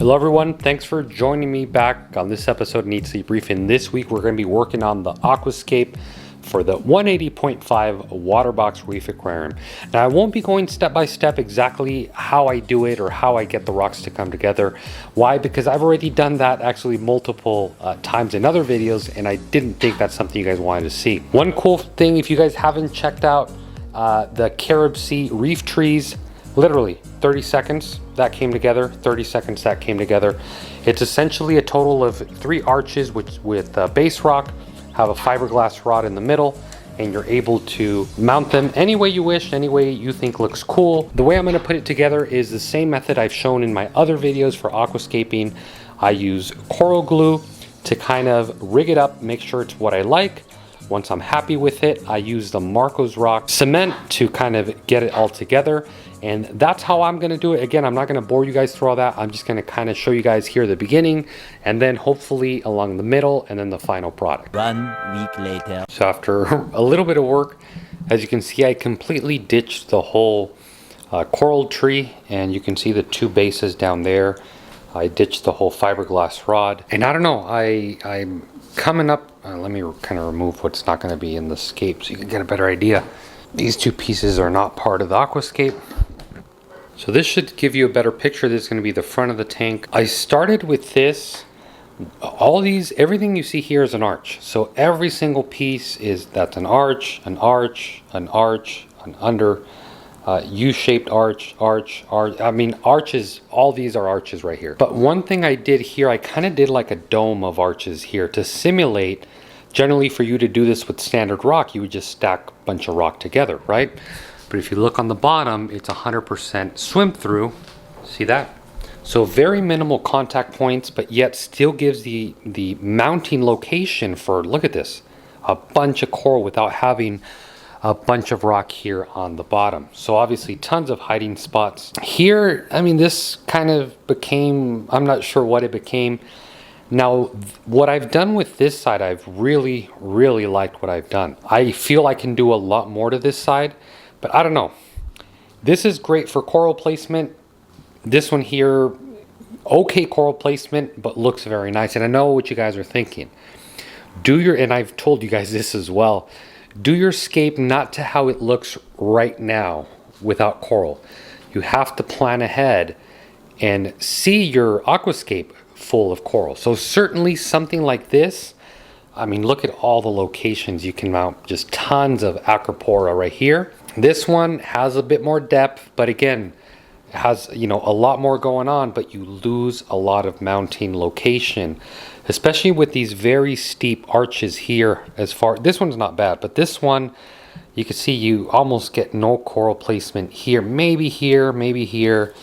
Hello everyone, thanks for joining me back on this episode of Need Sleep Briefing. This week we're going to be working on the Aquascape for the 180.5 WaterBox Reef Aquarium. Now I won't be going step by step exactly how I do it or how I get the rocks to come together. Why? Because I've already done that actually multiple times in other videos, and I didn't think that's something you guys wanted to see. One cool thing, if you guys haven't checked out the Carib Sea reef trees, literally 30 seconds that came together, 30 seconds that came together. It's essentially a total of 3 arches with base rock, have a fiberglass rod in the middle, and you're able to mount them any way you wish, any way you think looks cool. The way I'm going to put it together is the same method I've shown in my other videos for aquascaping. I use coral glue to kind of rig it up, make sure it's what I like. Once I'm happy with it, I use the Marco's Rock cement to kind of get it all together. And that's how I'm gonna do it. Again, I'm not gonna bore you guys through all that. I'm just gonna kind of show you guys here the beginning, and then hopefully along the middle, and then the final product. 1 week later. So after a little bit of work, as you can see, I completely ditched the whole coral tree, and you can see the 2 bases down there. I ditched the whole fiberglass rod. And I don't know, I'm coming up, let me kind of remove what's not gonna be in the scape so you can get a better idea. These 2 pieces are not part of the aquascape. So this should give you a better picture. This is going to be the front of the tank. I started with this. All these, everything you see here is an arch. So every single piece that's an arch, an arch, an arch, an under, U-shaped arch. I mean, arches, all these are arches right here. But one thing I did here, I kind of did like a dome of arches here to simulate. Generally, for you to do this with standard rock, you would just stack a bunch of rock together, right? But if you look on the bottom, it's 100% swim through. See that? So very minimal contact points, but yet still gives the mounting location for, look at this, a bunch of coral without having a bunch of rock here on the bottom. So obviously tons of hiding spots. Here, I mean, this kind of became, I'm not sure what it became. Now, what I've done with this side, I've really liked what I've done. I feel I can do a lot more to this side, but I don't know. This is great for coral placement. This one here, okay coral placement, but looks very nice. And I know what you guys are thinking. And I've told you guys this as well, do your scape not to how it looks right now without coral. You have to plan ahead and see your aquascape full of coral. So certainly something like this, I mean, look at all the locations you can mount, just tons of acropora right here. This one has a bit more depth, but again, it has, you know, a lot more going on, but you lose a lot of mounting location, especially with these very steep arches here. This one's not bad, but this one, you can see you almost get no coral placement here, maybe here, maybe here,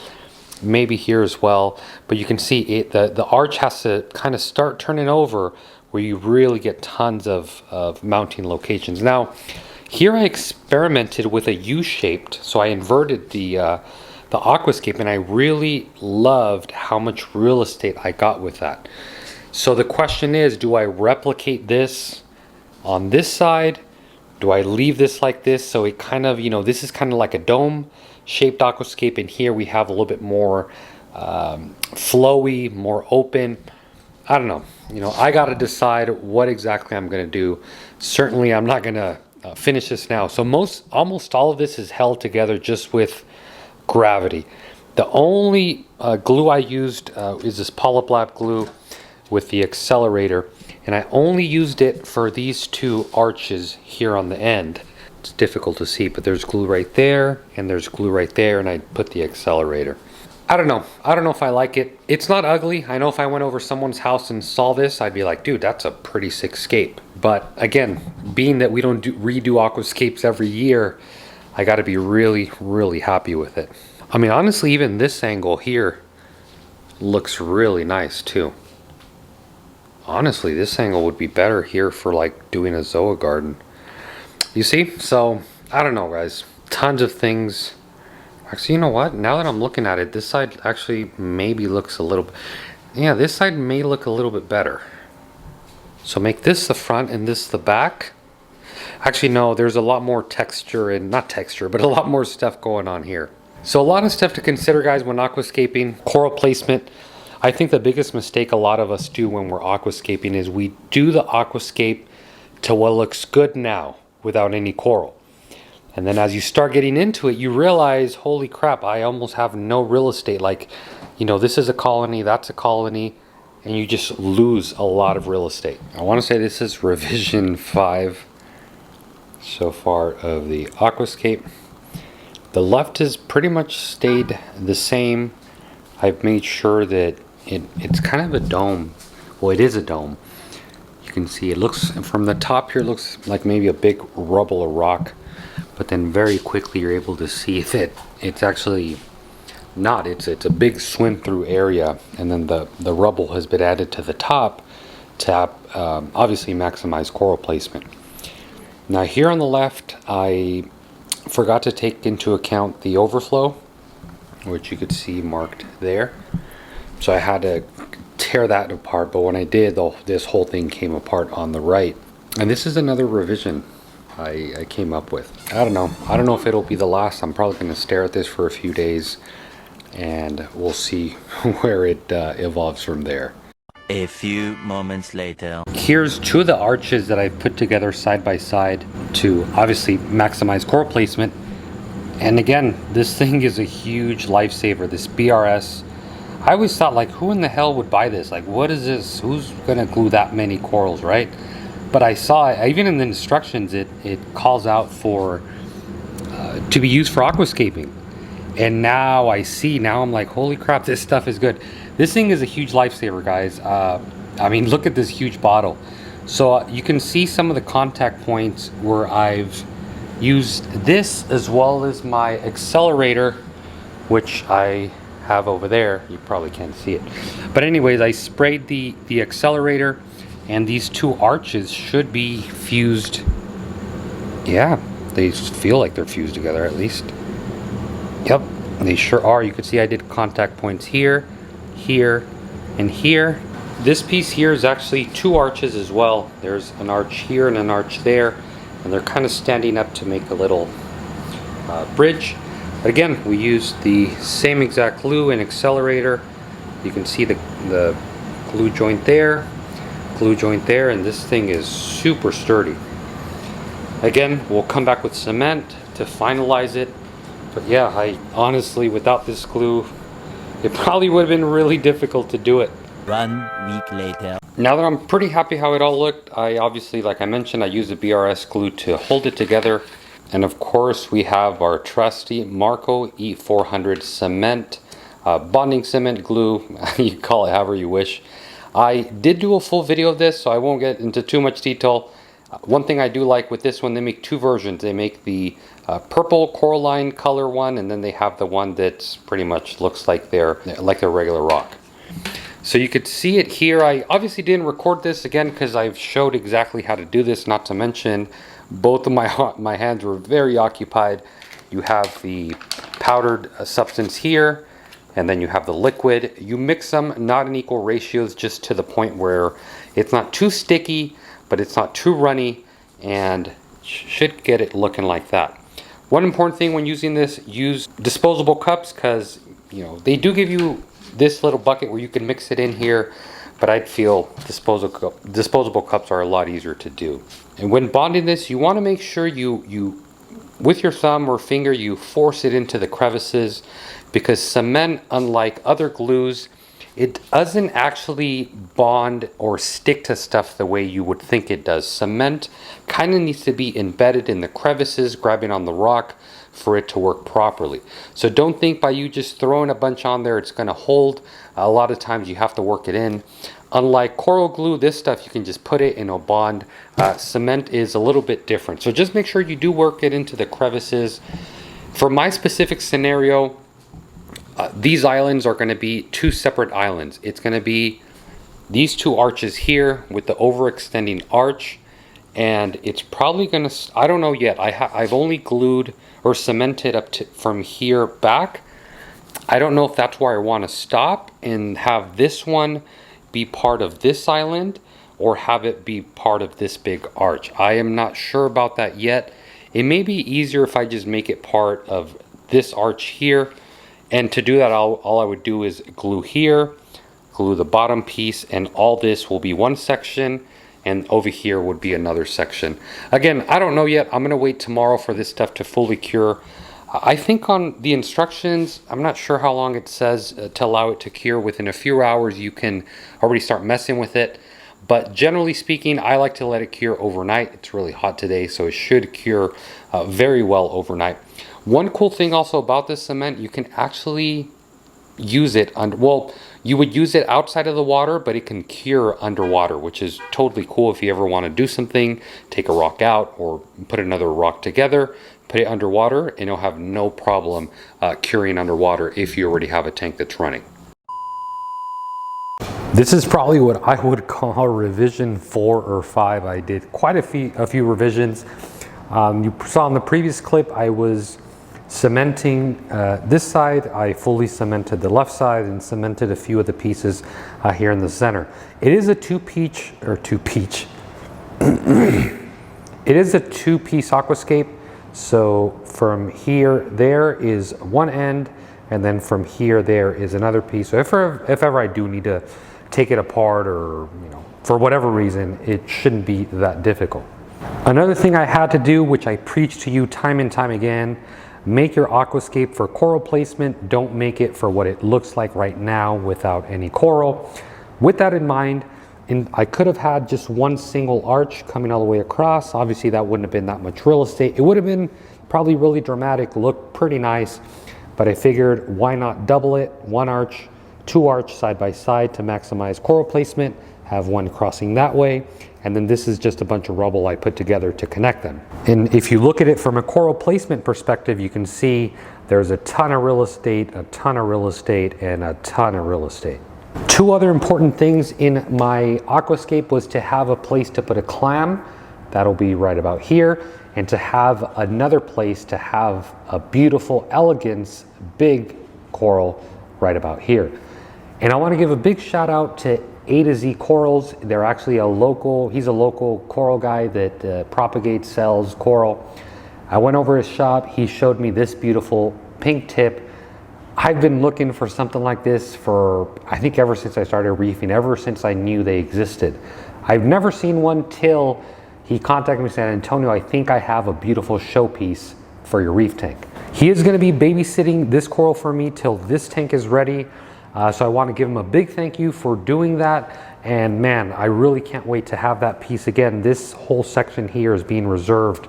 maybe here as well. But you can see it, the arch has to kind of start turning over where you really get tons of mounting locations. Now, here I experimented with a U-shaped, so I inverted the aquascape, and I really loved how much real estate I got with that. So the question is, do I replicate this on this side? Do I leave this like this? So it kind of, you know, this is kind of like a dome shaped aquascape, and here we have a little bit more flowy, more open. I don't know. You know, I got to decide what exactly I'm going to do. Certainly, I'm not going to finish this now. So almost all of this is held together just with gravity. The only glue I used is this Polyblab glue with the accelerator, and I only used it for these 2 arches here on the end. It's difficult to see, but there's glue right there, and there's glue right there, and I put the accelerator. I don't know if I like it. It's not ugly. I know if I went over someone's house and saw this, I'd be like, dude, that's a pretty sick scape. But again, being that we don't redo aquascapes every year, I got to be really happy with it. I mean, honestly, even this angle here looks really nice too. Honestly, this angle would be better here for like doing a zoa garden. You see? So, I don't know, guys. Tons of things. Actually, you know what? Now that I'm looking at it, this side actually maybe looks a little... Yeah, this side may look a little bit better. So make this the front and this the back. Actually, no, there's a lot more texture, and not texture, but a lot more stuff going on here. So a lot of stuff to consider, guys, when aquascaping. Coral placement. I think the biggest mistake a lot of us do when we're aquascaping is we do the aquascape to what looks good now without any coral. And then as you start getting into it, you realize, holy crap, I almost have no real estate. Like, you know, this is a colony, that's a colony, and you just lose a lot of real estate. I want to say this is revision 5 so far of the aquascape. The left has pretty much stayed the same. I've made sure that it's kind of a dome. Well, it is a dome. You can see it looks, from the top here, it looks like maybe a big rubble or rock. But then very quickly you're able to see that it's actually not. It's a big swim through area, and then the rubble has been added to the top to obviously maximize coral placement. Now here on the left, I forgot to take into account the overflow, which you could see marked there. So I had to tear that apart, but when I did, this whole thing came apart on the right. And this is another revision I came up with. I don't know if it'll be the last. I'm probably going to stare at this for a few days, and we'll see where it evolves from there. A few moments later. Here's 2 of the arches that I've put together side by side to obviously maximize coral placement. And again, this thing is a huge lifesaver, this BRS. I always thought, like, who in the hell would buy this? Like, what is this? Who's gonna glue that many corals, right? But I saw it, even in the instructions, it calls out for to be used for aquascaping. And now I see, now I'm like, holy crap, this stuff is good. This thing is a huge lifesaver, guys. I mean, look at this huge bottle. So you can see some of the contact points where I've used this, as well as my accelerator, which I have over there. You probably can't see it. But anyways, I sprayed the accelerator, and these 2 arches should be fused. Yeah, they feel like they're fused together at least. Yep, they sure are. You can see I did contact points here, here, and here. This piece here is actually 2 arches as well. There's an arch here and an arch there, and they're kind of standing up to make a little bridge. But again, we used the same exact glue and accelerator. You can see the glue joint there, and this thing is super sturdy. Again, we'll come back with cement to finalize it. But yeah, I honestly, without this glue, it probably would have been really difficult to do it. 1 week later. Now that I'm pretty happy how it all looked, I obviously, like I mentioned, I used the BRS glue to hold it together. And of course, we have our trusty Marco E400 cement, bonding cement glue. You call it however you wish. I did do a full video of this, so I won't get into too much detail. One thing I do like with this one, they make 2 versions. They make the purple coralline color one, and then they have the one that pretty much looks like their regular rock. So you could see it here. I obviously didn't record this again because I've showed exactly how to do this, not to mention both of my hands were very occupied. You have the powdered substance here, and then you have the liquid. You mix them not in equal ratios, just to the point where it's not too sticky, but it's not too runny, and should get it looking like that. One important thing when using this, use disposable cups, because you know they do give you this little bucket where you can mix it in here, but I'd feel disposable cups are a lot easier to do. And when bonding this, you want to make sure you with your thumb or finger, you force it into the crevices, because cement, unlike other glues, it doesn't actually bond or stick to stuff the way you would think it does. Cement kind of needs to be embedded in the crevices, grabbing on the rock, for it to work properly. So don't think by you just throwing a bunch on there it's going to hold. A lot of times you have to work it in. Unlike coral glue, this stuff you can just put it and it'll bond. Cement is a little bit different. So just make sure you do work it into the crevices. For my specific scenario, these islands are going to be 2 separate islands. It's going to be these 2 arches here with the overextending arch, and it's probably going to, I don't know yet. I've only glued or cemented up to from here back. I don't know if that's where I want to stop and have this one be part of this island, or have it be part of this big arch. I am not sure about that yet. It may be easier if I just make it part of this arch here. And to do that, all I would do is glue here, glue the bottom piece, and all this will be one section, and over here would be another section. Again, I don't know yet. I'm gonna wait tomorrow for this stuff to fully cure. I think on the instructions, I'm not sure how long it says to allow it to cure. Within a few hours, you can already start messing with it. But generally speaking, I like to let it cure overnight. It's really hot today, so it should cure very well overnight. One cool thing also about this cement, you can actually use it under, well, you would use it outside of the water, but it can cure underwater, which is totally cool if you ever want to do something, take a rock out or put another rock together, put it underwater, and you'll have no problem curing underwater if you already have a tank that's running. This is probably what I would call revision 4 or 5. I did quite a few revisions. You saw in the previous clip, I was cementing this side. I fully cemented the left side and cemented a few of the pieces here in the center. It is a two-piece aquascape. So from here, there is one end, and then from here, there is another piece. So if ever I do need to take it apart, or for whatever reason, it shouldn't be that difficult. Another thing I had to do, which I preach to you time and time again, make your aquascape for coral placement. Don't make it for what it looks like right now without any coral. With that in mind, I could have had just one single arch coming all the way across. Obviously that wouldn't have been that much real estate. It would have been probably really dramatic, look pretty nice, but I figured why not double it, one arch, two arch side by side to maximize coral placement, have one crossing that way, and then this is just a bunch of rubble I put together to connect them. And if you look at it from a coral placement perspective, you can see there's a ton of real estate, a ton of real estate, and a ton of real estate. Two other important things in my aquascape was to have a place to put a clam, that'll be right about here, and to have another place to have a beautiful elegance, big coral right about here. And I want to give a big shout out to A to Z Corals. They're actually he's a local coral guy that propagates, sells coral. I went over his shop, he showed me this beautiful pink tip. I've been looking for something like this for, I think, ever since I started reefing, ever since I knew they existed. I've never seen one till he contacted me and said, Antonio, I think I have a beautiful showpiece for your reef tank. He is going to be babysitting this coral for me till this tank is ready. So I want to give him a big thank you for doing that. And man, I really can't wait to have that piece again. This whole section here is being reserved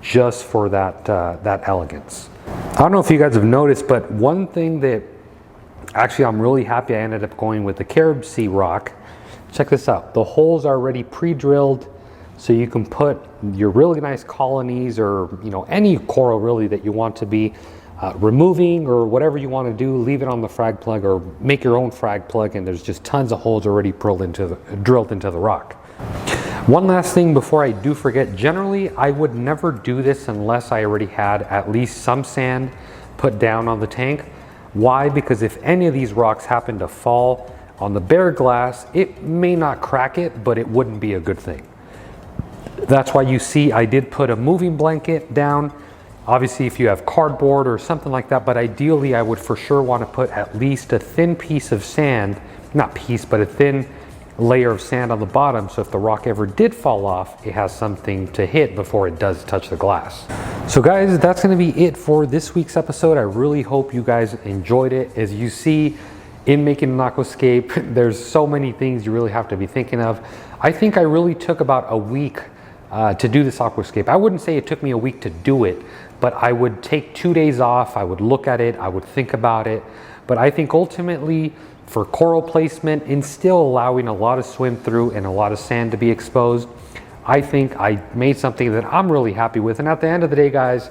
just for that, that elegance. I don't know if you guys have noticed, but one thing that actually I'm really happy I ended up going with the Carib Sea rock. Check this out. The holes are already pre-drilled, so you can put your really nice colonies or any coral really that you want to be removing or whatever you want to do. Leave it on the frag plug or make your own frag plug, and there's just tons of holes already drilled into the rock. One last thing before I do forget, generally I would never do this unless I already had at least some sand put down on the tank. Why? Because if any of these rocks happen to fall on the bare glass, it may not crack it, but it wouldn't be a good thing. That's why you see I did put a moving blanket down. Obviously if you have cardboard or something like that, but ideally I would for sure want to put at least a thin piece of sand, not piece, but a thin layer of sand on the bottom, so if the rock ever did fall off, it has something to hit before it does touch the glass. So guys, that's going to be it for this week's episode. I really hope you guys enjoyed it. As you see, in making an aquascape, there's so many things you really have to be thinking of. I think I really took about a week to do this aquascape. I wouldn't say it took me a week to do it, but I would take 2 days off, I would look at it, I would think about it. But I think ultimately, for coral placement and still allowing a lot of swim through and a lot of sand to be exposed, I think I made something that I'm really happy with. And at the end of the day, guys,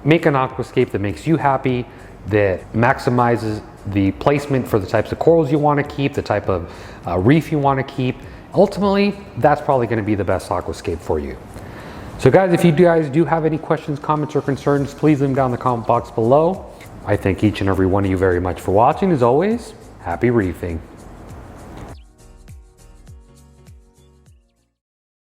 make an aquascape that makes you happy, that maximizes the placement for the types of corals you want to keep, the type of reef you want to keep. Ultimately, that's probably going to be the best aquascape for you. So guys, if you guys do have any questions, comments, or concerns, please leave them down in the comment box below. I thank each and every one of you very much for watching. As always, happy reefing.